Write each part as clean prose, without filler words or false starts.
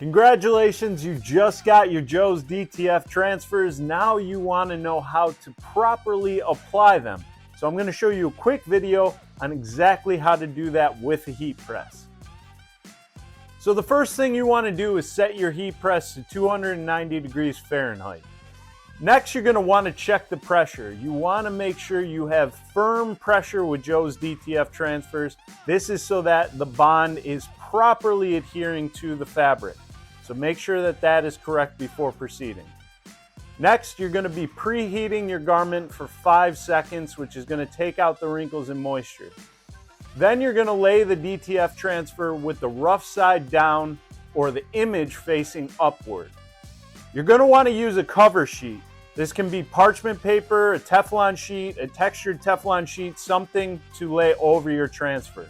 Congratulations, you just got your JoesDTF transfers. Now you want to know how to properly apply them. So I'm going to show you a quick video on exactly how to do that with a heat press. So the first thing you want to do is set your heat press to 290 degrees Fahrenheit. Next, you're going to want to check the pressure. You want to make sure you have firm pressure with JoesDTF transfers. This is so that the bond is properly adhering to the fabric. So make sure that that is correct before proceeding. Next, you're going to be preheating your garment for 5 seconds, which is going to take out the wrinkles and moisture. Then you're going to lay the DTF transfer with the rough side down or the image facing upward. You're going to want to use a cover sheet. This can be parchment paper, a Teflon sheet, a textured Teflon sheet, something to lay over your transfer.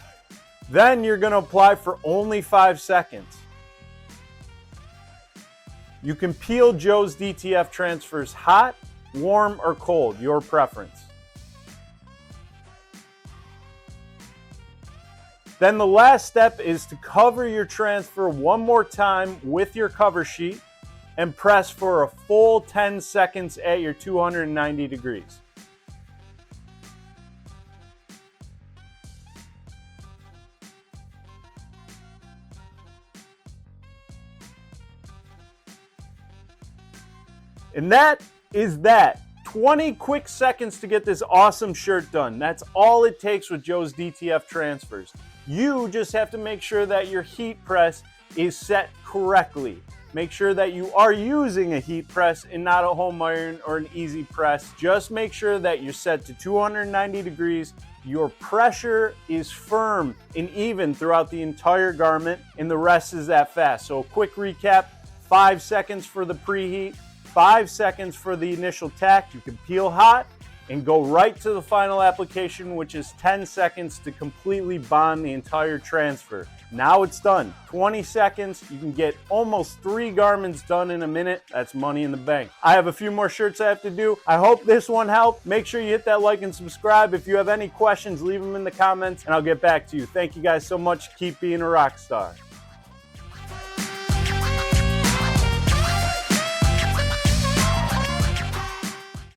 Then you're going to apply for only 5 seconds. You can peel JoesDTF transfers hot, warm, or cold, your preference. Then the last step is to cover your transfer one more time with your cover sheet and press for a full 10 seconds at your 290 degrees. And that is that. 20 quick seconds to get this awesome shirt done. That's all it takes with JoesDTF transfers. You just have to make sure that your heat press is set correctly. Make sure that you are using a heat press and not a home iron or an easy press. Just make sure that you're set to 290 degrees. Your pressure is firm and even throughout the entire garment, and the rest is that fast. So a quick recap: 5 seconds for the preheat, 5 seconds for the initial tack. You can peel hot and go right to the final application, which is 10 seconds to completely bond the entire transfer. Now it's done. 20 seconds, you can get almost 3 garments done in a minute. That's money in the bank. I have a few more shirts I have to do. I hope this one helped. Make sure you hit that like and subscribe. If you have any questions, leave them in the comments and I'll get back to you. Thank you guys so much. Keep being a rock star.